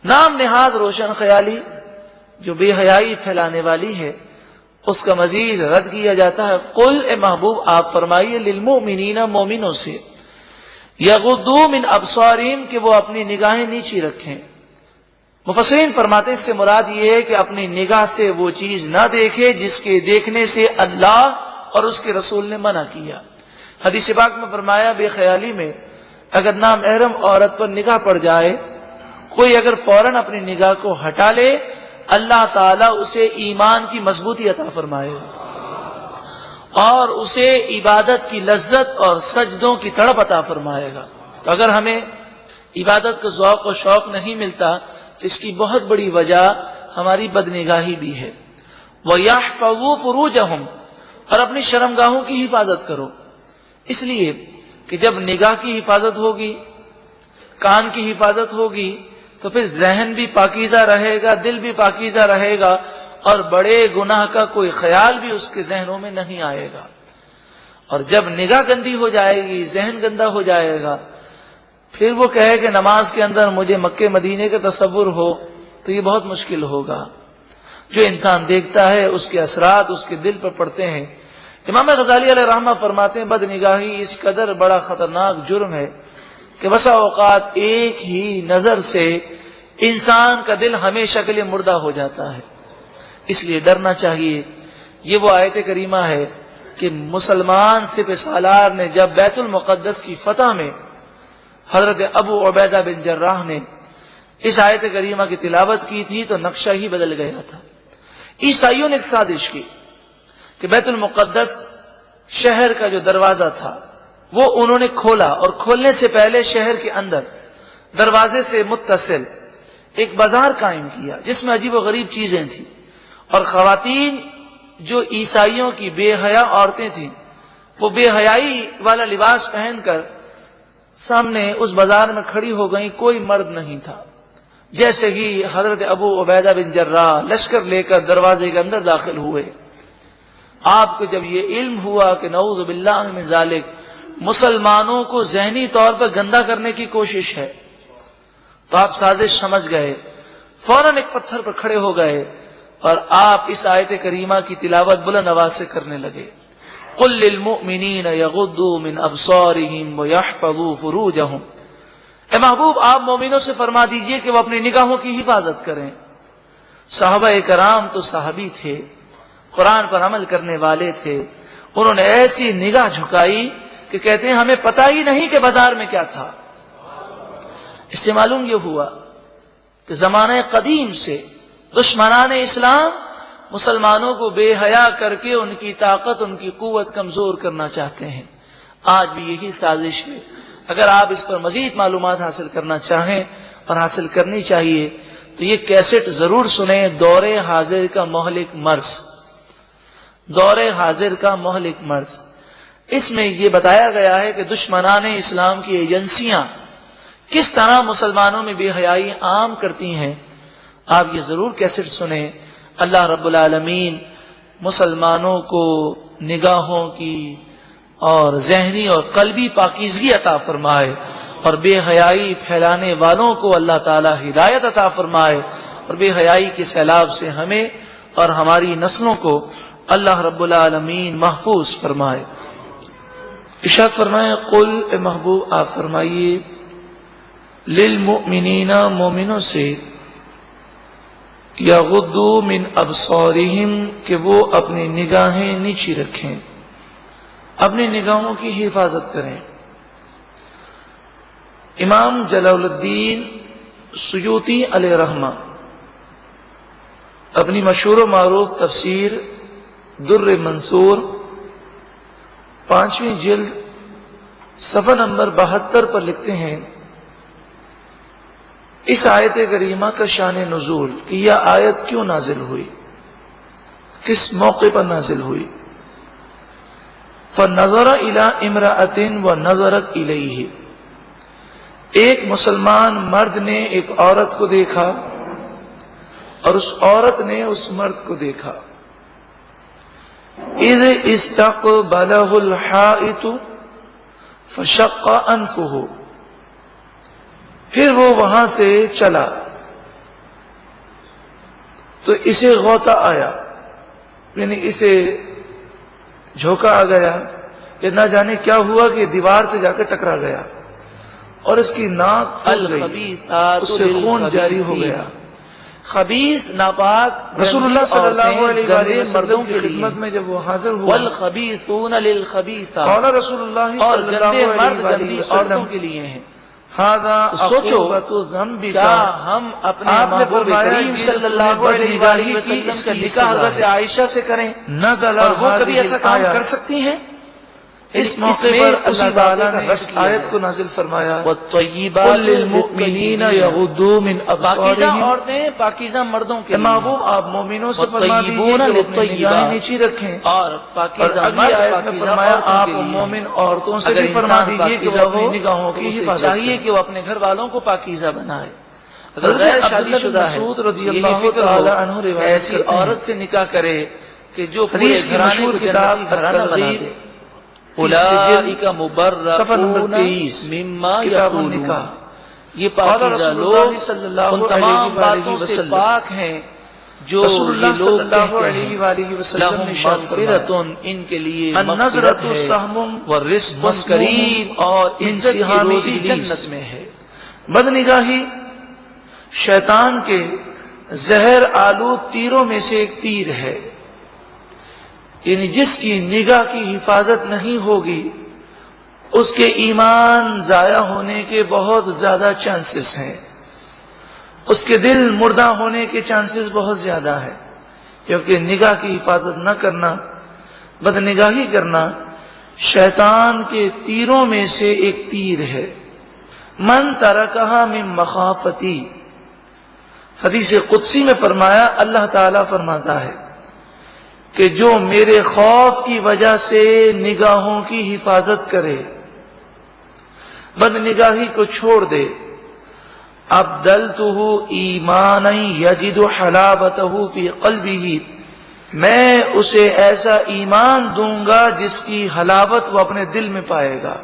نام نہاد روشن خیالی جو بے حیائی پھیلانے والی ہے اس کا مزید رد کیا جاتا ہے۔ قل اے محبوب آپ فرمائیے للمؤمنین مومنوں سے یغضوا من ابصارہم کہ وہ اپنی نگاہیں نیچی رکھیں۔ مفسرین فرماتے ہیں اس سے مراد یہ ہے کہ اپنی نگاہ سے وہ چیز نہ دیکھے جس کے دیکھنے سے اللہ اور اس کے رسول نے منع کیا۔ حدیث پاک میں فرمایا بے خیالی میں اگر نامحرم عورت پر نگاہ پڑ جائے، کوئی اگر فوراً اپنی نگاہ کو ہٹا لے، اللہ تعالیٰ اسے ایمان کی مضبوطی عطا فرمائے اور اسے عبادت کی لذت اور سجدوں کی تڑپ عطا فرمائے گا۔ تو اگر ہمیں عبادت کا ذوق و شوق نہیں ملتا تو اس کی بہت بڑی وجہ ہماری بدنگاہی بھی ہے۔ وَيَحْفَظُوا فُرُوجَهُمْ اور اپنی شرمگاہوں کی حفاظت کرو، اس لیے کہ جب نگاہ کی حفاظت ہوگی، کان کی حفاظت ہوگی، تو پھر ذہن بھی پاکیزہ رہے گا، دل بھی پاکیزہ رہے گا اور بڑے گناہ کا کوئی خیال بھی اس کے ذہنوں میں نہیں آئے گا۔ اور جب نگاہ گندی ہو جائے گی، ذہن گندا ہو جائے گا، پھر وہ کہے کہ نماز کے اندر مجھے مکے مدینے کا تصور ہو تو یہ بہت مشکل ہوگا۔ جو انسان دیکھتا ہے اس کے اثرات اس کے دل پر پڑتے ہیں۔ امام غزالی علیہ رحمہ فرماتے ہیں بدنگاہی اس قدر بڑا خطرناک جرم ہے کہ بسا اوقات ایک ہی نظر سے انسان کا دل ہمیشہ کے لیے مردہ ہو جاتا ہے۔ اس لیے ڈرنا چاہیے۔ یہ وہ آیت کریمہ ہے کہ مسلمان سپہ سالار نے جب بیت المقدس کی فتح میں حضرت ابو عبیدہ بن جراح نے اس آیت کریمہ کی تلاوت کی تھی تو نقشہ ہی بدل گیا تھا۔ عیسائیوں نے ایک سازش کی کہ بیت المقدس شہر کا جو دروازہ تھا وہ انہوں نے کھولا اور کھولنے سے پہلے شہر کے اندر دروازے سے متصل ایک بازار قائم کیا جس میں عجیب و غریب چیزیں تھیں، اور خواتین جو عیسائیوں کی بے حیا عورتیں تھیں وہ بے حیائی والا لباس پہن کر سامنے اس بازار میں کھڑی ہو گئیں، کوئی مرد نہیں تھا۔ جیسے ہی حضرت ابو عبیدہ بن جراح لشکر لے کر دروازے کے اندر داخل ہوئے، آپ کو جب یہ علم ہوا کہ نعوذ باللہ من ذالک مسلمانوں کو ذہنی طور پر گندا کرنے کی کوشش ہے، تو آپ سازش سمجھ گئے، فوراً ایک پتھر پر کھڑے ہو گئے اور آپ اس آیت کریمہ کی تلاوت بلند آواز سے کرنے لگے۔ قل للمؤمنین یغضوا من ابصارہم ویحفظوا فروجہم، اے محبوب آپ مومنوں سے فرما دیجئے کہ وہ اپنی نگاہوں کی حفاظت کریں۔ صحابہ کرام تو صحابی تھے، قرآن پر عمل کرنے والے تھے، انہوں نے ایسی نگاہ جھکائی کہ کہتے ہیں ہمیں پتہ ہی نہیں کہ بازار میں کیا تھا۔ اس سے معلوم یہ ہوا کہ زمانہ قدیم سے دشمنان اسلام مسلمانوں کو بے حیا کر کے ان کی طاقت ان کی قوت کمزور کرنا چاہتے ہیں۔ آج بھی یہی سازش ہے۔ اگر آپ اس پر مزید معلومات حاصل کرنا چاہیں اور حاصل کرنی چاہیے تو یہ کیسٹ ضرور سنیں، دور حاضر کا مہلک مرض، دور حاضر کا مہلک مرض۔ اس میں یہ بتایا گیا ہے کہ دشمنان اسلام کی ایجنسیاں کس طرح مسلمانوں میں بے حیائی عام کرتی ہیں۔ آپ یہ ضرور کیسٹ سنیں۔ اللہ رب العالمین مسلمانوں کو نگاہوں کی اور ذہنی اور قلبی پاکیزگی عطا فرمائے اور بے حیائی پھیلانے والوں کو اللہ تعالی ہدایت عطا فرمائے اور بے حیائی کے سیلاب سے ہمیں اور ہماری نسلوں کو اللہ رب العالمین محفوظ فرمائے۔ ارشاد فرمائے قل اے محبوب آپ فرمائیے للمؤمنین مومنوں سے یغضوا من ابصارہم کہ وہ اپنی نگاہیں نیچی رکھیں، اپنی نگاہوں کی حفاظت کریں۔ امام جلال الدین سیوطی علیہ رحمہ اپنی مشہور و معروف تفسیر در منصور 5ویں جلد صفحہ نمبر 72 پر لکھتے ہیں اس آیت کریمہ کا شان نزول کہ یہ آیت کیوں نازل ہوئی، کس موقع پر نازل ہوئی۔ فَنَظَرَ إِلَىٰ إِمْرَأَةٍ وَنَظَرَتْ إِلَيْهِ، ایک مسلمان مرد نے ایک عورت کو دیکھا اور اس عورت نے اس مرد کو دیکھا۔ اِذْ اسْتَقْبَلَهُ الْحَائِطُ فَشَقَّ أَنْفُهُ، پھر وہ وہاں سے چلا تو اسے غوطہ آیا، یعنی اسے جھونکا آ گیا کہ نہ جانے کیا ہوا کہ دیوار سے جا کر ٹکرا گیا اور اس کی ناک پھٹ گئی، اس سے خون جاری ہو گیا۔ خبیث ناپاک رسول اللہ صلی اللہ علیہ وآلہ مردوں وسلم کے کی لیے، خدمت میں جب وہ حاضر ہوا، والخبیثون للخبیثات، قال رسول اللہ اور صلی گندے اللہ مرد علیہ گندی وآلہ عورتوں وسلم، کے لیے ہیں۔ ھذا سوچو عقوبۃ ذنبک، کیا ہم اپنے آپ نے محبوب فرمایا کریم کہ صلی اللہ علیہ وآلہ وسلم اس کا کی نکاح سزا حضرت ہے۔ عائشہ سے کریں نزل اور وہ کبھی هذه ایسا کام الآیہ، کر سکتی ہیں؟ اس موقع میں پر اسی اللہ باتوں تعالیٰ کا نے رد اس کیا آیت ہے۔ کو نازل فرمایا، والطیبات قل للمؤمنین یغضوا من پاکیزہ ابصارہم، عورتیں پاکیزہ مردوں کے اے لیے، محبوب آپ مومنوں سے فرما دیجیے والطیبون کہ وہ اپنی للطیبات، نگاہیں نیچی رکھیں، اور اور پاکیزہ اگلی مرد آیت میں پاکیزہ فرمایا عورتوں آپ کے لیے۔ مومن عورتوں سے اگر بھی فرما انسان دیجیے کہ وہ پاکیزہ اپنی ہو نگاہوں تو کی اسے حفاظت چاہیے کرے۔ کہ وہ اپنے گھر والوں کو پاکیزہ بنائے۔ اگر حضرت غیر عبداللہ شادی بن شدہ ہے مسعود رضی یہی اللہ فکر تعالی ہو عنہ روایت ایسی کرتے ہیں، عورت سے نکاح کرے کہ جو پورے حدیث کی گھرانے مشہور کو کتاب جنتی گھرانہ بنا الترغیب، دے۔ اولئک صفحہ نمبر مبرؤون 23 مما کتاب یقولون، النکاح۔ یہ قال پاکیزہ رسول لوگ اللہ صلی اللہ ان علیہ تمام وآلہ باتوں سے وسلم، پاک ہیں جو رسول اللہ یہ صلی لوگ اللہ کہتے علیہ ہیں۔ وآلہ وسلم نے لہم ارشاد فرمایا، مغفرۃ، ان کے لیے النظرۃ مغفرت ہے، سہم ورزق مسموم کریم، اور من عزت کی سہام روزی ابلیس، جنت میں ہے۔ بد نگاہی شیطان کے زہر آلود تیروں میں سے ایک تیر ہے، یعنی جس کی نگاہ کی حفاظت نہیں ہوگی اس کے ایمان ضائع ہونے کے بہت زیادہ چانسز ہیں، اس کے دل مردہ ہونے کے چانسز بہت زیادہ ہے، کیونکہ نگاہ کی حفاظت نہ کرنا، بد نگاہی کرنا شیطان کے تیروں میں سے ایک تیر ہے۔ من ترکہا من مخافتی، حدیث قدسی میں فرمایا، اللہ تعالیٰ فرماتا ہے کہ جو میرے خوف کی وجہ سے نگاہوں کی حفاظت کرے، بد نگاہی کو چھوڑ دے، ابدلتہ ایمانا یجد حلاوتہ فی قلبہ، میں اسے ایسا ایمان دوں گا جس کی حلاوت وہ اپنے دل میں پائے گا۔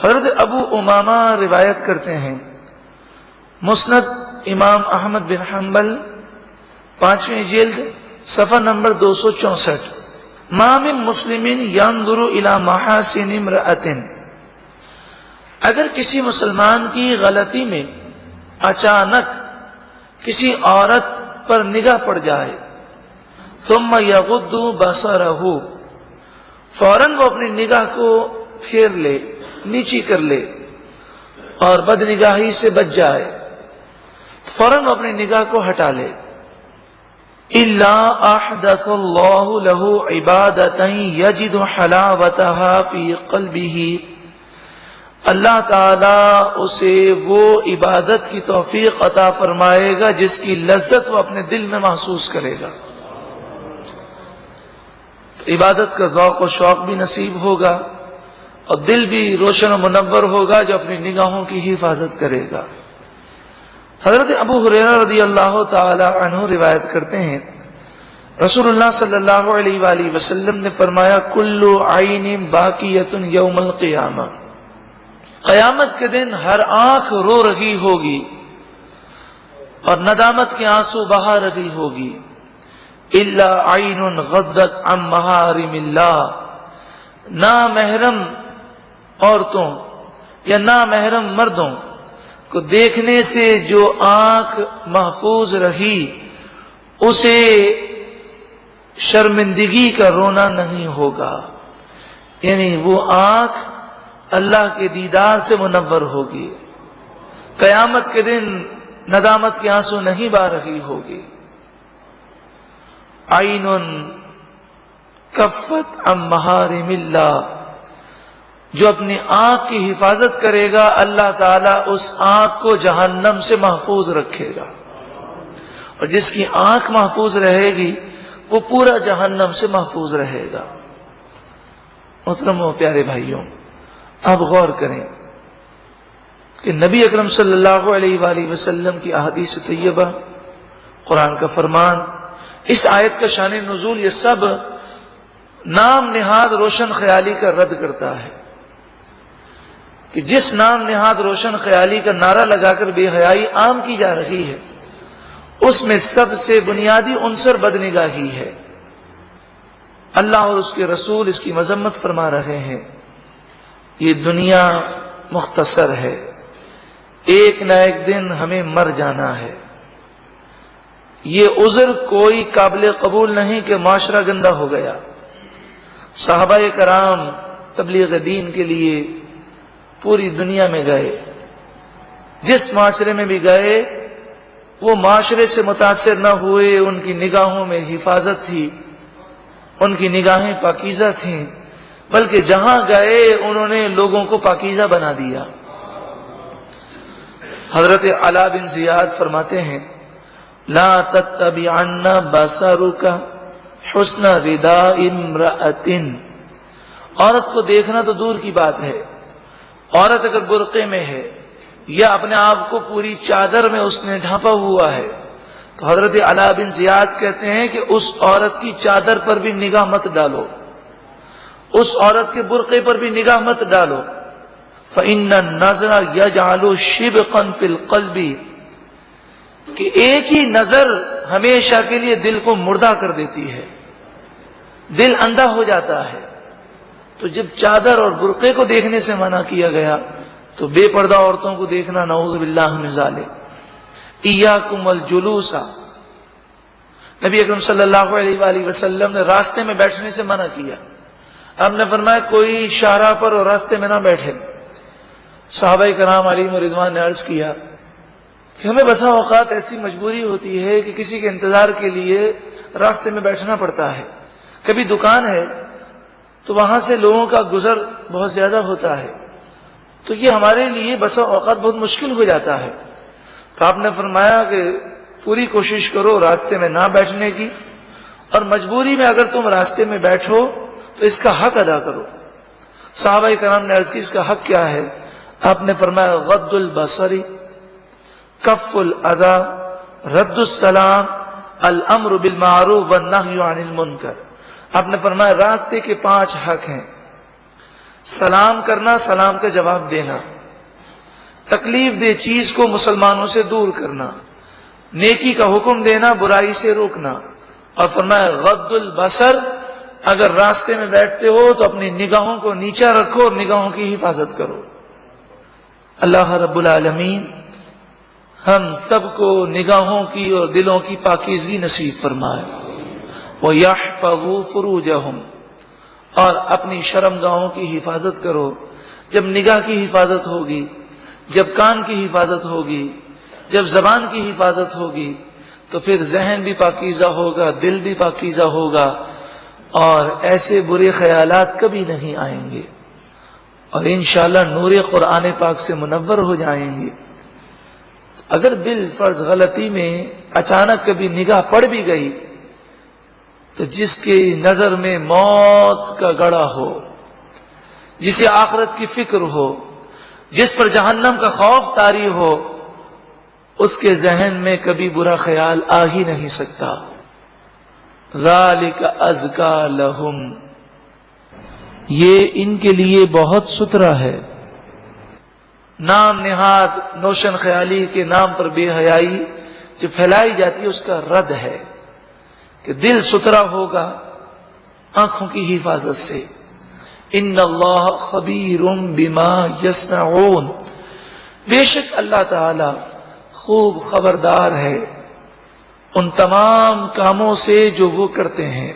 حضرت ابو امامہ روایت کرتے ہیں، مسند امام احمد بن حنبل 5ویں جلد صفحہ نمبر 264، ما من مسلم ينظر الى محاسن امرأة، اگر کسی مسلمان کی غلطی میں اچانک کسی عورت پر نگاہ پڑ جائے، ثم یغض بصرہ، فوراً وہ اپنی نگاہ کو پھیر لے، نیچی کر لے اور بد نگاہی سے بچ جائے، فوراً وہ اپنی نگاہ کو ہٹا لے، الا احدث اللہ له عبادۃ یجد حلاوتها فی قلبہ، اللہ تعالی اسے وہ عبادت کی توفیق عطا فرمائے گا جس کی لذت وہ اپنے دل میں محسوس کرے گا۔ تو عبادت کا ذوق و شوق بھی نصیب ہوگا اور دل بھی روشن و منور ہوگا جو اپنی نگاہوں کی حفاظت کرے گا۔ حضرت ابو ہریرہ رضی اللہ تعالی عنہ روایت کرتے ہیں، رسول اللہ صلی اللہ علیہ وآلہ وسلم نے فرمایا، کل عین باقیۃ یوم القیامہ، قیامت کے دن ہر آنکھ رو رہی ہوگی اور ندامت کے آنسو بہا رہی ہوگی، الا عین غضت عن محارم اللہ، نامحرم عورتوں یا نامحرم مردوں کو دیکھنے سے جو آنکھ محفوظ رہی اسے شرمندگی کا رونا نہیں ہوگا، یعنی وہ آنکھ اللہ کے دیدار سے منور ہوگی، قیامت کے دن ندامت کے آنسو نہیں بہا رہی ہوگی۔ عین کفت عن محارم اللہ، جو اپنی آنکھ کی حفاظت کرے گا اللہ تعالیٰ اس آنکھ کو جہنم سے محفوظ رکھے گا، اور جس کی آنکھ محفوظ رہے گی وہ پورا جہنم سے محفوظ رہے گا۔ محترم و پیارے بھائیوں، آپ غور کریں کہ نبی اکرم صلی اللہ علیہ وآلہ وسلم کی احادیث طیبہ، قرآن کا فرمان، اس آیت کا شان نزول، یہ سب نام نہاد روشن خیالی کا رد کرتا ہے کہ جس نام نہاد روشن خیالی کا نعرہ لگا کر بے حیائی عام کی جا رہی ہے، اس میں سب سے بنیادی عنصر بدنگاہی ہے۔ اللہ اور اس کے رسول اس کی مذمت فرما رہے ہیں، یہ دنیا مختصر ہے، ایک نہ ایک دن ہمیں مر جانا ہے۔ یہ عذر کوئی قابل قبول نہیں کہ معاشرہ گندا ہو گیا۔ صحابہ کرام تبلیغ دین کے لیے پوری دنیا میں گئے، جس معاشرے میں بھی گئے وہ معاشرے سے متاثر نہ ہوئے، ان کی نگاہوں میں حفاظت تھی، ان کی نگاہیں پاکیزہ تھیں، بلکہ جہاں گئے انہوں نے لوگوں کو پاکیزہ بنا دیا۔ حضرت علاء بن زیاد فرماتے ہیں، لا تتبعن بصرک حسن رداء امرأۃ، عورت کو دیکھنا تو دور کی بات ہے، عورت اگر برقعے میں ہے یا اپنے آپ کو پوری چادر میں اس نے ڈھانپا ہوا ہے تو حضرت علاء بن زیاد کہتے ہیں کہ اس عورت کی چادر پر بھی نگاہ مت ڈالو، اس عورت کے برقعے پر بھی نگاہ مت ڈالو، فإن النظر يجعل شبقا في القلب، کہ ایک ہی نظر ہمیشہ کے لیے دل کو مردہ کر دیتی ہے، دل اندھا ہو جاتا ہے۔ تو جب چادر اور برقعے کو دیکھنے سے منع کیا گیا تو بے پردہ عورتوں کو دیکھنا نعوذ باللہ من ذالک۔ ایاکم الجلوس، نبی اکرم صلی اللہ علیہ وآلہ وسلم نے راستے میں بیٹھنے سے منع کیا۔ آپ نے فرمایا کوئی شاہراہ پر اور راستے میں نہ بیٹھے۔ صحابہ کرام علیہم رضوان نے عرض کیا کہ ہمیں بسا اوقات ایسی مجبوری ہوتی ہے کہ کسی کے انتظار کے لیے راستے میں بیٹھنا پڑتا ہے، کبھی دکان ہے تو وہاں سے لوگوں کا گزر بہت زیادہ ہوتا ہے، تو یہ ہمارے لیے بسا اوقات بہت مشکل ہو جاتا ہے۔ تو آپ نے فرمایا کہ پوری کوشش کرو راستے میں نہ بیٹھنے کی، اور مجبوری میں اگر تم راستے میں بیٹھو تو اس کا حق ادا کرو۔ صحابہ کرام نے عرض کی اس کا حق کیا ہے؟ آپ نے فرمایا غض البصر، کف الاذى، رد السلام، الامر بالمعروف والنہی عن المنکر۔ آپ نے فرمایا راستے کے 5 حق ہیں، سلام کرنا، سلام کا جواب دینا، تکلیف دہ چیز کو مسلمانوں سے دور کرنا، نیکی کا حکم دینا، برائی سے روکنا، اور فرمایا غض البصر، اگر راستے میں بیٹھتے ہو تو اپنی نگاہوں کو نیچا رکھو اور نگاہوں کی حفاظت کرو۔ اللہ رب العالمین ہم سب کو نگاہوں کی اور دلوں کی پاکیزگی نصیب فرمائے۔ وَيَحْفَظُوا فُرُوجَهُمْ، اور اپنی شرمگاہوں کی حفاظت کرو۔ جب نگاہ کی حفاظت ہوگی، جب کان کی حفاظت ہوگی، جب زبان کی حفاظت ہوگی تو پھر ذہن بھی پاکیزہ ہوگا، دل بھی پاکیزہ ہوگا، اور ایسے برے خیالات کبھی نہیں آئیں گے، اور انشاءاللہ نور قرآن پاک سے منور ہو جائیں گے۔ اگر بالفرض غلطی میں اچانک کبھی نگاہ پڑ بھی گئی تو جس کی نظر میں موت کا گڑا ہو، جسے آخرت کی فکر ہو، جس پر جہنم کا خوف طاری ہو، اس کے ذہن میں کبھی برا خیال آ ہی نہیں سکتا۔ ذالک ازکا لہم، یہ ان کے لیے بہت ستھرا ہے۔ نام نہاد نوشن خیالی کے نام پر بے حیائی جو پھیلائی جاتی ہے اس کا رد ہے کہ دل ستھرا ہوگا آنکھوں کی حفاظت سے۔ ان اللہ خبیر بما یصنعون، بے شک اللہ تعالی خوب خبردار ہے ان تمام کاموں سے جو وہ کرتے ہیں۔